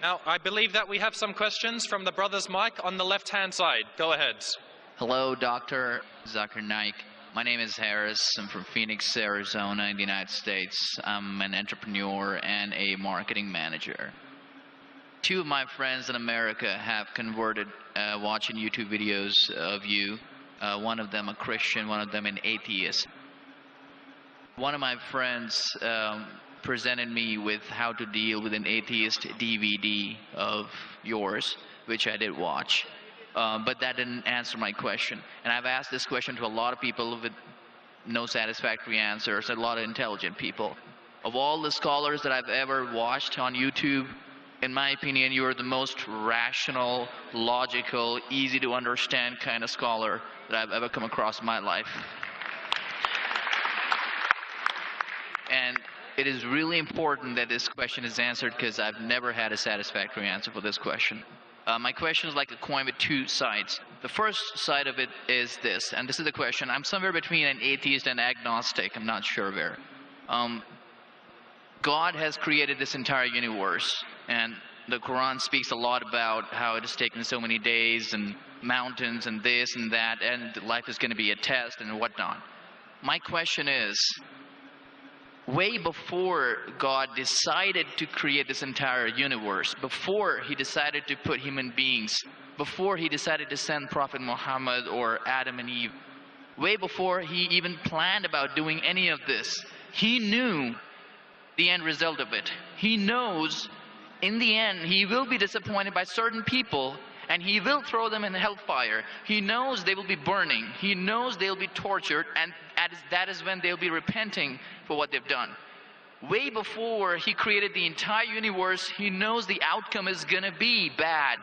Now, I believe that we have some questions from the brother's mic on the left-hand side. Go ahead. Hello, Dr. Zakir Naik. My name is Harris. I'm from Phoenix, Arizona, in the United States. I'm an entrepreneur and a marketing manager. Two of my friends in America have converted watching YouTube videos of you. One of them a Christian, one of them an atheist. One of my friends presented me with how to deal with an atheist DVD of yours, which I did watch. But that didn't answer my question. And I've asked this question to a lot of people with no satisfactory answers, a lot of intelligent people. Of all the scholars that I've ever watched on YouTube, in my opinion, you are the most rational, logical, easy to understand kind of scholar that I've ever come across in my life. And it is really important that this question is answered because I've never had a satisfactory answer for this question. My question is like a coin with two sides. The first side of it is this, and this is the question. I'm somewhere between an atheist and agnostic. I'm not sure where. God has created this entire universe, and the Quran speaks a lot about how it has taken so many days and mountains and this and that, and life is going to be a test and whatnot. My question is, way before God decided to create this entire universe, before he decided to put human beings, before he decided to send Prophet Muhammad or Adam and Eve, way before he even planned about doing any of this, he knew the end result of it. He knows in the end he will be disappointed by certain people and he will throw them in hellfire. He knows they will be burning. He knows they'll be tortured, and that is when they'll be repenting for what they've done. Way before he created the entire universe, he knows the outcome is going to be bad.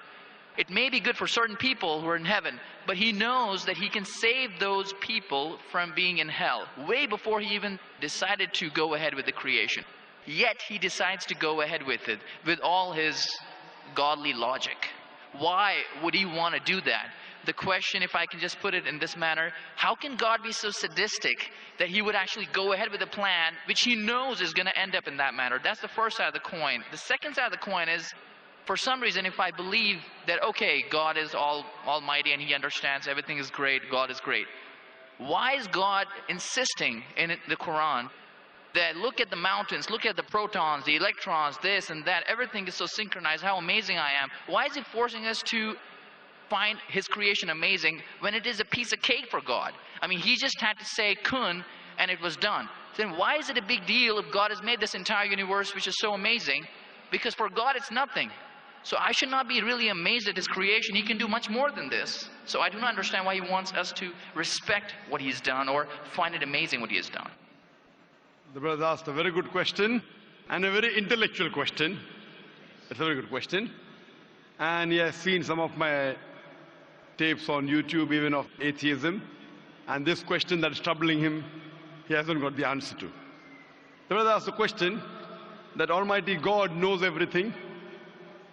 It may be good for certain people who are in heaven, but he knows that he can save those people from being in hell. Way before he even decided to go ahead with the creation. Yet he decides to go ahead with it, with all his godly logic. Why would he want to do that? The question, if I can just put it in this manner, how can God be so sadistic that he would actually go ahead with a plan which he knows is going to end up in that manner? That's the first side of the coin. The second side of the coin is, for some reason, if I believe that, okay, God is almighty and he understands everything is great, God is great. Why is God insisting in the Quran that look at the mountains, look at the protons, the electrons, this and that, everything is so synchronized, how amazing I am. Why is he forcing us to find his creation amazing when it is a piece of cake for God? I mean, he just had to say kun and it was done. Then why is it a big deal if God has made this entire universe which is so amazing? Because for God it's nothing. So I should not be really amazed at his creation. He can do much more than this. So I do not understand why he wants us to respect what he's done or find it amazing what he has done. The brother asked a very good question and a very intellectual question. It's a very good question. And he has seen some of my tapes on YouTube, even of atheism. And this question that is troubling him, he hasn't got the answer to. The brother asked a question that Almighty God knows everything.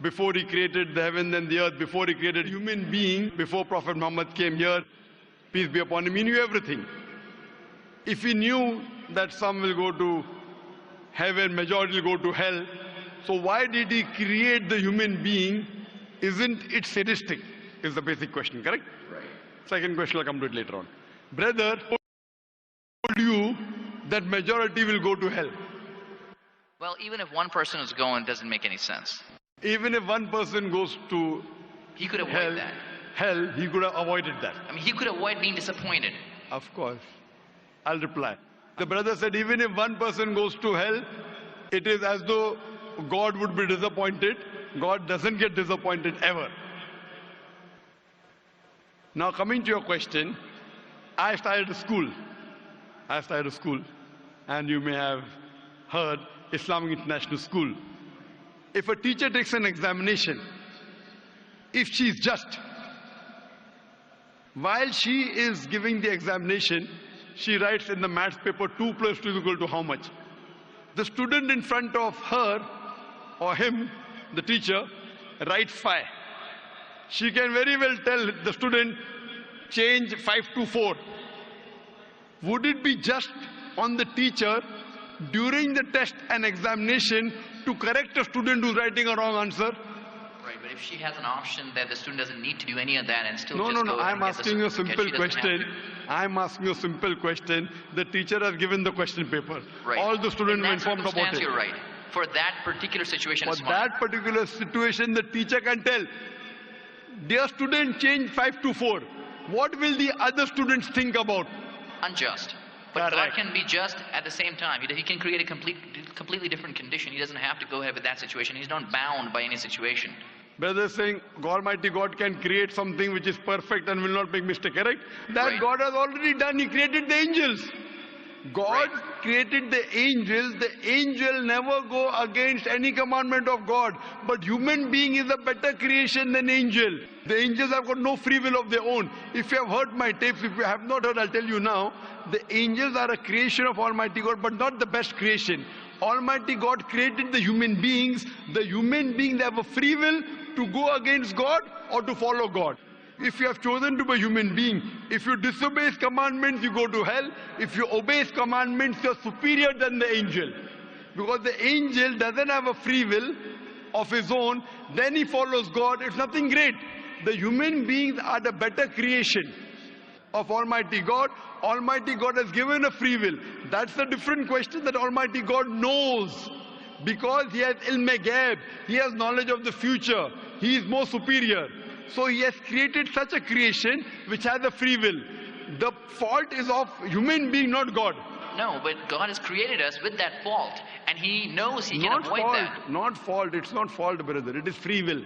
Before he created the heaven and the earth, before he created human being, before Prophet Muhammad came here, peace be upon him, he knew everything. If he knew that some will go to heaven, majority will go to hell, so why did he create the human being? Isn't it sadistic? Is the basic question, correct? Right. Second question, I'll come to it later on. Brother told you that majority will go to hell. Well, even if one person is going, it doesn't make any sense. Even if one person goes to he could avoid hell, he could have avoided that. I mean, he could avoid being disappointed. Of course. I'll reply. The brother said, even if one person goes to hell, it is as though God would be disappointed. God doesn't get disappointed ever. Now coming to your question, I started a school. And you may have heard Islamic International School. If a teacher takes an examination, if she is just, while she is giving the examination, she writes in the maths paper 2 plus 2 is equal to how much? The student in front of her or him, the teacher, writes 5. She can very well tell the student, change 5 to 4. Would it be just on the teacher during the test and examination to correct a student who's writing a wrong answer? Right, but if she has an option that the student doesn't need to do any of that and still No, just no, go no. ahead I'm and get the asking you a certificate, simple she doesn't have question. I'm asking you a simple question. The teacher has given the question paper. to. Right. All the students In were that informed about circumstance, it. you're right. For that particular situation, For it's fine. that particular situation, the teacher can tell, dear student, change 5 to 4. What will the other students think about? Unjust. But God Correct. can be just at the same time. He can create a completely different condition. He doesn't have to go ahead with that situation. He's not bound by any situation. Brother is saying Almighty God can create something which is perfect and will not make mistake, correct? That Right. God has already done. He created the angels. God Right. created the angels. The angel never go against any commandment of God. But human being is a better creation than angel. The angels have got no free will of their own. If you have heard my tapes, if you have not heard, I'll tell you now. The angels are a creation of Almighty God, but not the best creation. Almighty God created the human beings. The human beings have a free will to go against God or to follow God. If you have chosen to be a human being, if you disobey His commandments, you go to hell. If you obey His commandments, you're superior than the angel. Because the angel doesn't have a free will of his own, then he follows God. It's nothing great. The human beings are the better creation of Almighty God. Almighty God has given a free will. That's a different question that Almighty God knows. Because He has ilm-e-ghaib, He has knowledge of the future. He is more superior. So He has created such a creation which has a free will. The fault is of human being, not God. No, but God has created us with that fault. And He knows He can Not avoid fault, that. not fault. It's not fault, brother. It is free will.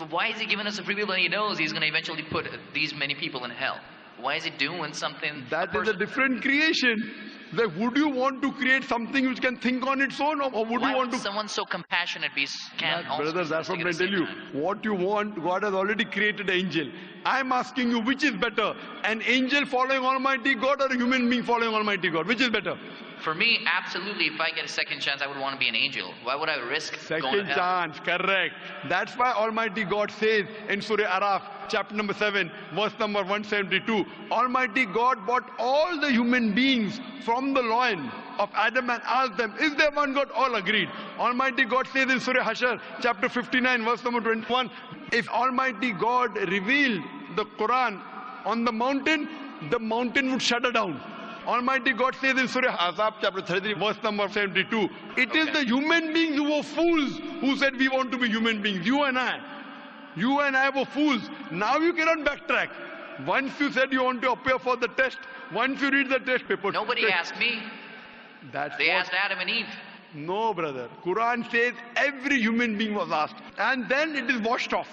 Why is He giving us a free will when He knows He's going to eventually put these many people in hell? Why is He doing something? That is a different creation. Like, would you want to create something which can think on its own, or would Why you want would to? someone so compassionate can also Brother, be that's what something I at the tell same you. time? What you want, God has already created an angel. I'm asking you, which is better? An angel following Almighty God or a human being following Almighty God? Which is better? For me, absolutely, if I get a second chance, I would want to be an angel. Why would I risk going to Second hell? chance, correct. That's why Almighty God says in Surah Araf, chapter number 7, verse number 172, Almighty God brought all the human beings from the loin of Adam and asked them, is there one God? All agreed. Almighty God says in Surah Hashar, chapter 59, verse number 21, if Almighty God revealed the Quran on the mountain would shudder down. Almighty God says in Surah Azab chapter 33 verse number 72, it is the human beings who were fools who said we want to be human beings. You and I were fools. Now you cannot backtrack. Once you said you want to appear for the test, once you read the test paper. Nobody asked me. That's They what, asked Adam and Eve. No, brother. Quran says every human being was asked. And then it is washed off.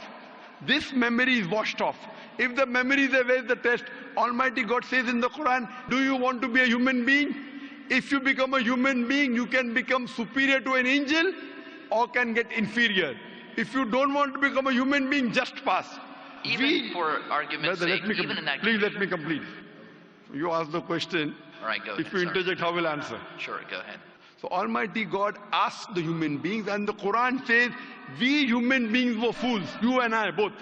This memory is washed off. If the memory is there, where is the test? Almighty God says in the Quran, do you want to be a human being? If you become a human being, you can become superior to an angel or can get inferior. If you don't want to become a human being, just pass. Even for argument's Brother, sake, let me even in that please condition. let me complete. You ask the question. All right, go ahead. If you sorry. interject, how will I answer? Sure, go ahead. So Almighty God asked the human beings, and the Quran says, we human beings were fools, you and I both,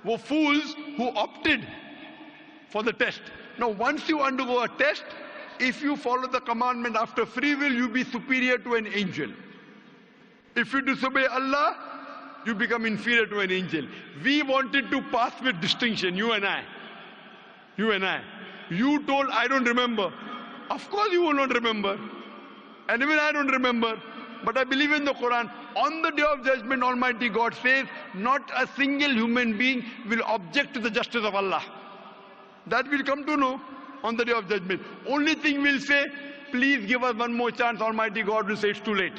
were fools who opted for the test. Now once you undergo a test, if you follow the commandment after free will, you be superior to an angel. If you disobey Allah, you become inferior to an angel. We wanted to pass with distinction, you and I. You and I. You told, I don't remember. Of course you will not remember. And even I don't remember. But I believe in the Quran. On the day of judgment, Almighty God says, not a single human being will object to the justice of Allah. That will come to know on the day of judgment. Only thing we'll say, please give us one more chance. Almighty God will say it's too late.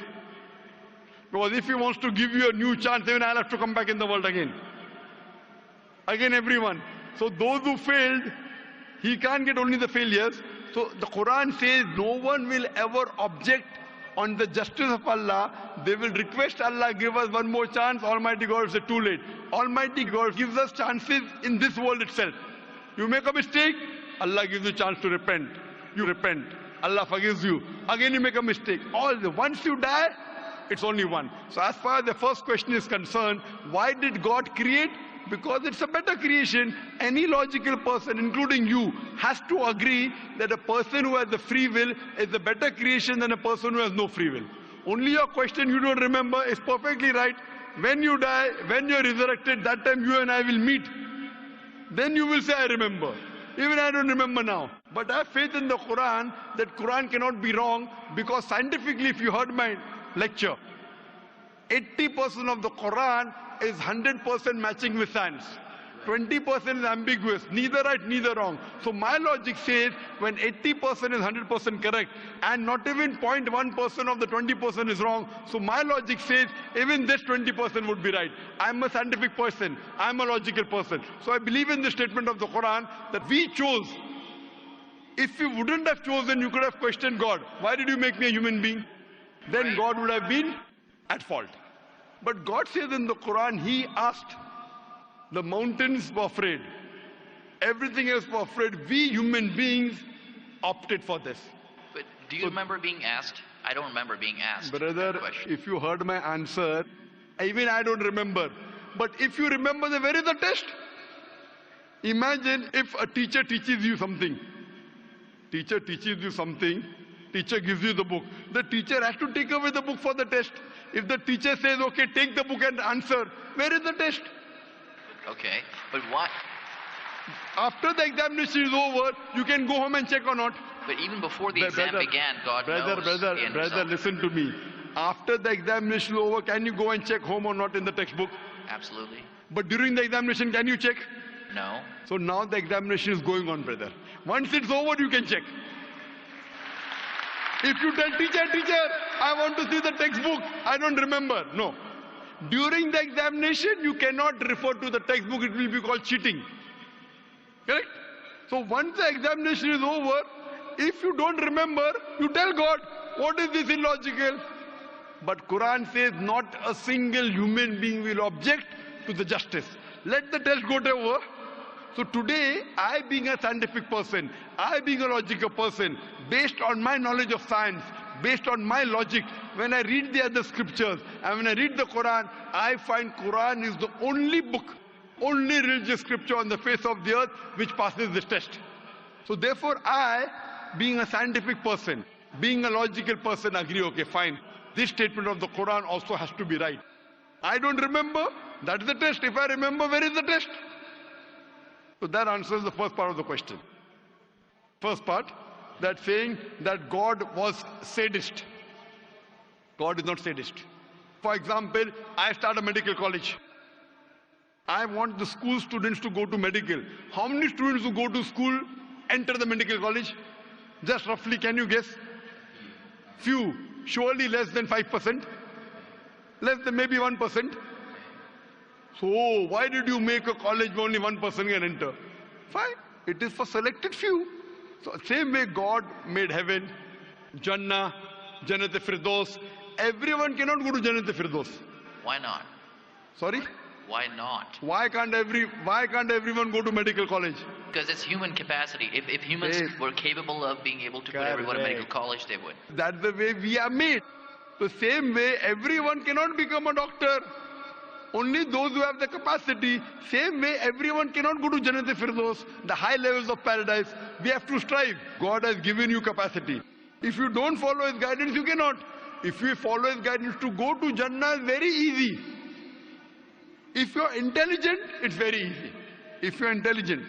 Because if He wants to give you a new chance, even I'll have to come back in the world again. Again, everyone. So those who failed, He can't get only the failures. So the Quran says no one will ever object on the justice of Allah. They will request Allah, give us one more chance. Almighty God will say too late. Almighty God gives us chances in this world itself. You make a mistake, Allah gives you a chance to repent. You repent. Allah forgives you. Again you make a mistake. Once you die, it's only one. So as far as the first question is concerned, why did God create? Because it's a better creation. Any logical person, including you, has to agree that a person who has the free will is a better creation than a person who has no free will. Only your question you don't remember is perfectly right. when you die, when you're resurrected, that time you and I will meet. Then you will say, I remember. Even I don't remember now. But I have faith in the Quran that Quran cannot be wrong, because scientifically, if you heard my lecture, 80% of the Quran is 100% matching with science. 20% is ambiguous, neither right, neither wrong. So my logic says when 80% is 100% correct and not even 0.1% of the 20% is wrong, so my logic says even this 20% would be right. I'm a scientific person, I'm a logical person. So I believe in the statement of the Quran that we chose. If you wouldn't have chosen, you could have questioned God. Why did you make me a human being? Then God would have been at fault. But God says in the Quran, He asked. The mountains were afraid. Everything else was afraid. We human beings opted for this. But do you remember being asked? I don't remember being asked. Brother, if you heard my answer, even I don't remember. But if you remember, then where is the test? Imagine if a teacher teaches you something. Teacher teaches you something. Teacher gives you the book. The teacher has to take away the book for the test. If the teacher says, okay, take the book and answer, where is the test? Okay, but why? After the examination is over, you can go home and check or not. But even before the exam began, God knows the end Brother, result. listen to me. After the examination is over, can you go and check home or not in the textbook? Absolutely. But during the examination, can you check? No. So now the examination is going on, brother. Once it's over, you can check. If you tell teacher, I want to see the textbook, I don't remember. No. During the examination, you cannot refer to the textbook. It will be called cheating. Correct? So once the examination is over, if you don't remember, you tell God, what is this illogical? But Quran says not a single human being will object to the justice. Let the test go over. So today, I being a scientific person, I being a logical person, based on my knowledge of science, based on my logic, when I read the other scriptures and when I read the Quran, I find Quran is the only book, only religious scripture on the face of the earth which passes this test. So therefore I, being a scientific person, being a logical person, agree, okay, fine. This statement of the Quran also has to be right. I don't remember, that is the test. If I remember, where is the test? So that answers the first part of the question. First part, that saying that God was sadist. God is not sadist. For example, I start a medical college. I want the school students to go to medical. How many students who go to school enter the medical college? Just roughly, can you guess? Few. Surely less than 5%. Less than maybe 1%. So why did you make a college where only 1% can enter? Fine. It is for selected few. So same way God made heaven, Jannah, Jannat-e-Firdaus. Everyone cannot go to Jannat-e-Firdaus. Why not? Sorry? Why not? Why can't everyone go to medical college? Because it's human capacity. If humans were capable of being able to put everyone in medical college, they would. That's the way we are made. The same way everyone cannot become a doctor. Only those who have the capacity. Same way everyone cannot go to Jannat-e-Firdaus, the high levels of paradise. We have to strive. God has given you capacity. If you don't follow His guidance, you cannot. If you follow His guidance, to go to Jannah is very easy. If you're intelligent, it's very easy. If you're intelligent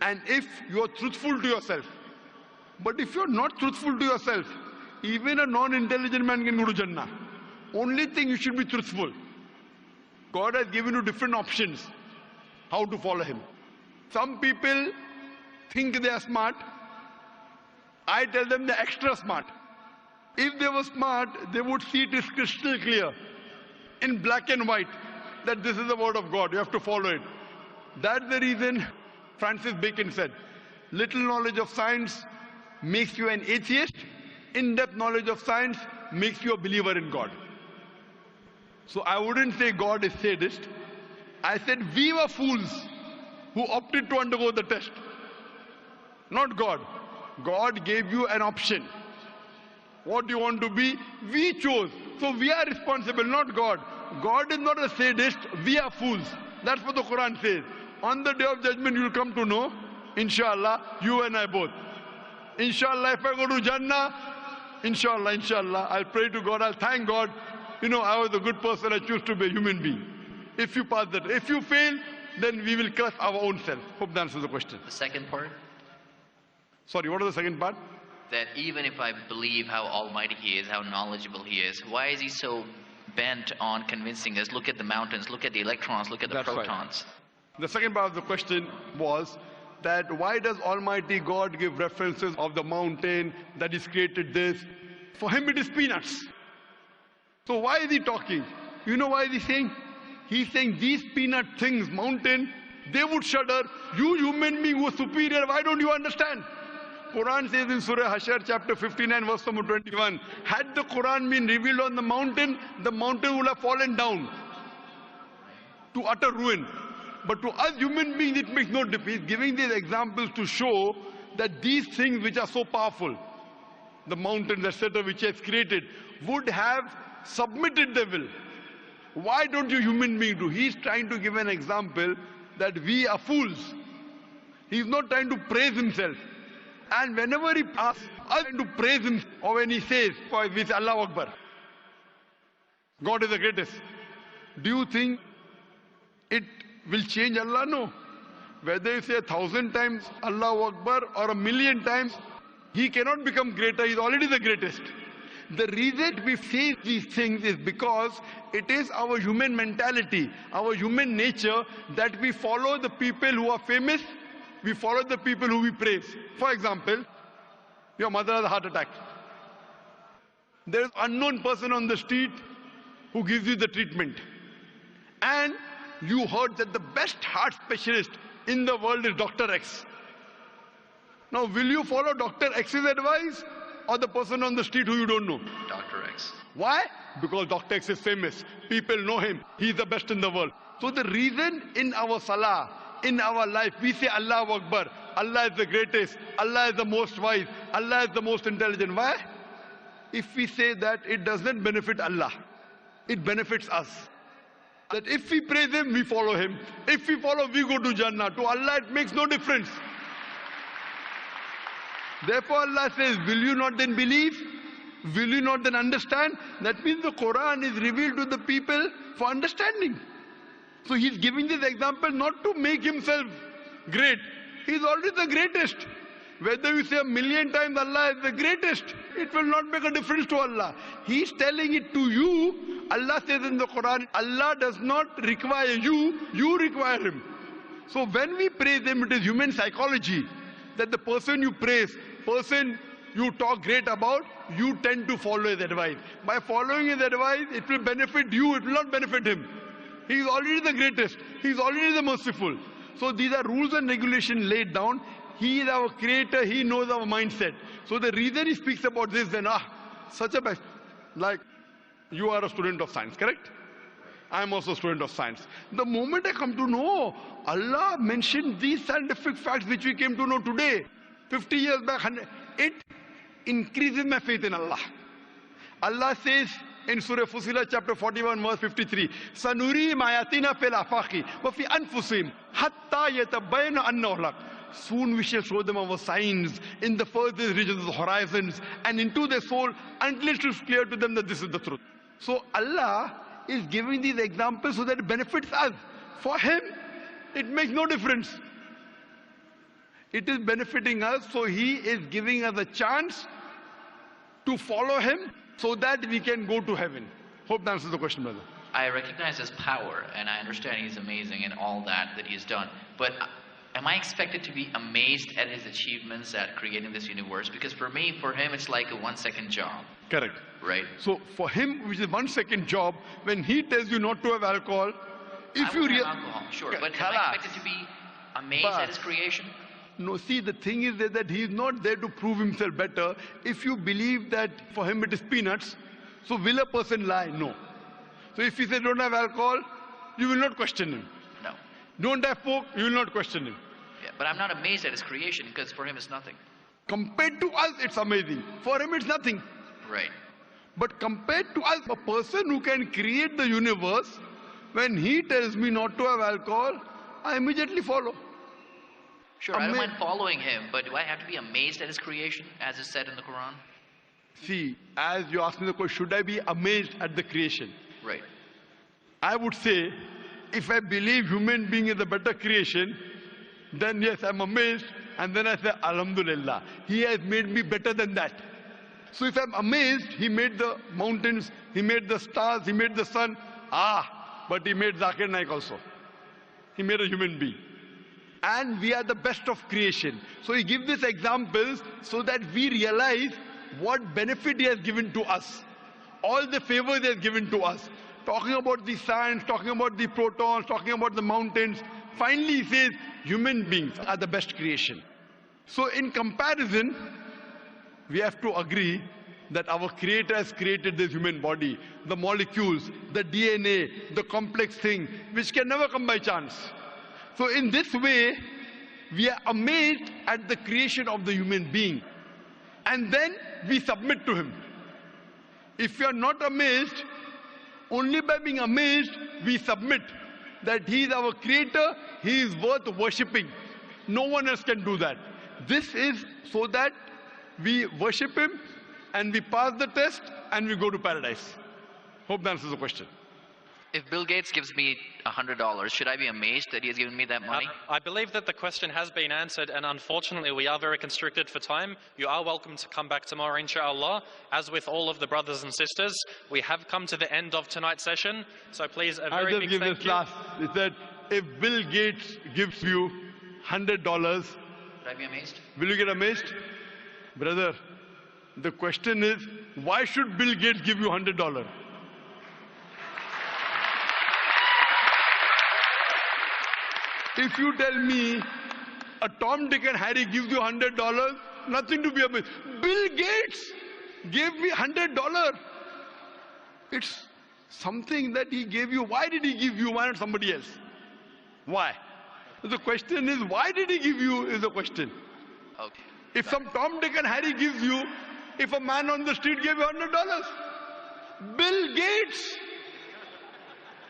and if you're truthful to yourself. But if you're not truthful to yourself, even a non-intelligent man can go to Jannah. Only thing, you should be truthful. God has given you different options how to follow Him. Some people think they are smart. I tell them they're extra smart. If they were smart, they would see it is crystal clear, in black and white, that this is the word of God. You have to follow it. That's the reason Francis Bacon said, little knowledge of science makes you an atheist. In-depth knowledge of science makes you a believer in God. So I wouldn't say God is sadist. I said we were fools who opted to undergo the test. Not God. God gave you an option. What do you want to be? We chose. So we are responsible, not God. God is not a sadist. We are fools. That's what the Quran says. On the day of judgment, you will come to know, inshallah, you and I both. Inshallah, if I go to Jannah, inshallah, I'll pray to God, I'll thank God. you know, I was a good person, I choose to be a human being. If you pass that, if you fail, then we will crush our own self. Hope that answers the question. The second part, Sorry, what was the second part? that even if I believe how almighty he is, how knowledgeable he is, why is he so bent on convincing us, look at the mountains, look at the electrons, look at the That's right. protons? The second part of the question was that why does Almighty God give references of the mountain that He's created this? For Him it is peanuts. So why is He talking? You know why is He saying? He's saying these peanut things, mountain, they would shudder. You human being who are superior, why don't you understand? Quran says in Surah Hashar chapter 59 verse number 21, had the Quran been revealed on the mountain would have fallen down to utter ruin. But to us human beings it makes no difference. He's giving these examples to show that these things which are so powerful, the mountains etc. which He has created, would have submitted their will. Why don't you human beings do? He's trying to give an example that we are fools. He's not trying to praise Himself. And whenever He asks us to praise Him, or when He says, we say Allah Akbar, God is the greatest. Do you think it will change Allah? No. Whether you say 1,000 times Allah Akbar or 1,000,000 times, He cannot become greater. He's already the greatest. The reason we say these things is because it is our human mentality, our human nature, that we follow the people who are famous, we follow the people who we praise. For example, your mother has a heart attack. There is an unknown person on the street who gives you the treatment. And you heard that the best heart specialist in the world is Dr. X. Now, will you follow Dr. X's advice or the person on the street who you don't know? Dr. X. Why? Because Dr. X is famous. People know him. He's the best in the world. So the reason in our salah, in our life, we say Allah Akbar. Allah is the greatest. Allah is the most wise. Allah is the most intelligent. Why? If we say that, it does not benefit Allah. It benefits us. That if we praise Him, we follow Him. If we follow, we go to Jannah. To Allah, it makes no difference. Therefore, Allah says, will you not then believe? Will you not then understand? That means the Quran is revealed to the people for understanding. So He's giving this example not to make Himself great. He's already the greatest. Whether you say 1,000,000 times Allah is the greatest, it will not make a difference to Allah. He's telling it to you. Allah says in the Quran, Allah does not require you, you require Him. So when we praise Him, it is human psychology that the person you praise, person you talk great about, you tend to follow his advice. By following his advice, it will benefit you, it will not benefit him. He is already the greatest. He is already the merciful. So these are rules and regulations laid down. He is our creator. He knows our mindset. So the reason he speaks about this, then, such a best, like you are a student of science, correct? I am also a student of science. The moment I come to know, Allah mentioned these scientific facts which we came to know today, 50 years back, it increases my faith in Allah. Allah says in Surah Fussilat chapter 41 verse 53, Sanuri mayatina fil afaqi wa fi anfusihim hatta yatabayyana annahu al-haq. Soon we shall show them our signs in the furthest regions of the horizons and into their soul until it is clear to them that this is the truth. So Allah is giving these examples so that it benefits us. For Him, it makes no difference. It is benefiting us, so He is giving us a chance to follow Him so that we can go to heaven. Hope that answers the question, brother. I recognize His power, and I understand He's amazing in all that He's done. But am I expected to be amazed at His achievements at creating this universe? Because for Him, it's like a 1-second job. Correct. Right. So for Him, which is 1-second job, when He tells you not to have alcohol, if you have alcohol, sure, but am I expected to be amazed at His creation? No, see, the thing is that He is not there to prove Himself better. If you believe that for Him it is peanuts, so will a person lie? No. So if He says don't have alcohol, you will not question Him. No. Don't have pork, you will not question Him. Yeah, but I'm not amazed at His creation because for Him it's nothing. Compared to us, it's amazing. For Him, it's nothing. Right. But compared to us, a person who can create the universe, when He tells me not to have alcohol, I immediately follow. Sure, I don't mind following Him, but do I have to be amazed at His creation, as is said in the Quran? See, as you asked me the question, should I be amazed at the creation? Right. I would say, if I believe human being is a better creation, then yes, I'm amazed, and then I say, Alhamdulillah, He has made me better than that. So if I'm amazed, He made the mountains, He made the stars, He made the sun, but He made Zakir Naik also. He made a human being. And we are the best of creation. So He gives these examples so that we realize what benefit He has given to us. All the favors He has given to us. Talking about the science, talking about the protons, talking about the mountains. Finally He says, human beings are the best creation. So in comparison, we have to agree that our Creator has created this human body, the molecules, the DNA, the complex thing, which can never come by chance. So in this way, we are amazed at the creation of the human being. And then we submit to Him. If we are not amazed, only by being amazed, we submit that He is our Creator, He is worth worshipping. No one else can do that. This is so that we worship Him and we pass the test and we go to paradise. Hope that answers the question. If Bill Gates gives me $100, should I be amazed that he has given me that money? I believe that the question has been answered, and unfortunately we are very constricted for time. You are welcome to come back tomorrow, inshallah. As with all of the brothers and sisters, we have come to the end of tonight's session. So please, a very big thank you. This last. It said, if Bill Gates gives you $100, Should I be amazed? will you get amazed? Brother, the question is, why should Bill Gates give you $100? If you tell me a Tom, Dick and Harry gives you $100, nothing to be amazed. Bill Gates gave me $100. It's something that he gave you. Why did he give you? Why not somebody else? Why? The question is, why did he give you is the question. Okay. If some Tom, Dick and Harry gives you, if a man on the street gave you $100, Bill Gates.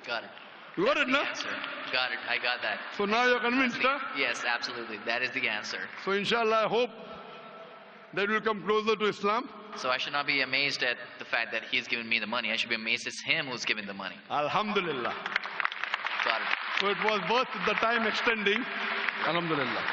Got it. You got it, no? Answer. Got it. I got that. So now you're convinced, huh? Yes, absolutely. That is the answer. So inshallah, I hope that we'll come closer to Islam. So I should not be amazed at the fact that he's given me the money. I should be amazed it's him who's giving the money. Alhamdulillah. Got it. So it was worth the time extending. Alhamdulillah.